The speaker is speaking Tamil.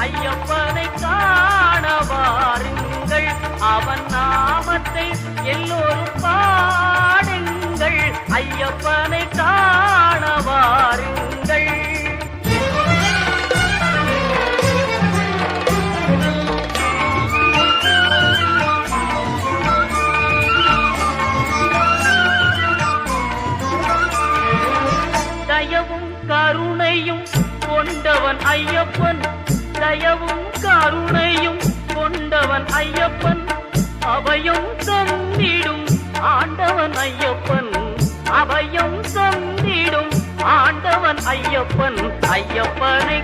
ஐயப்பனை காண வாருங்கள், அவன் நாமத்தை எல்லோரும் பாடுங்கள். ஐயப்பனை காண வாருங்கள். தயவும் கருணையும் கொண்டவன் ஐயப்பன், தயவும் கருணையும் கொண்டவன் ஐயப்பன், அபயம் தந்திடும் ஆண்டவன் ஐயப்பன், அபயம் தந்திடும் ஆண்டவன் ஐயப்பன். ஐயப்பனை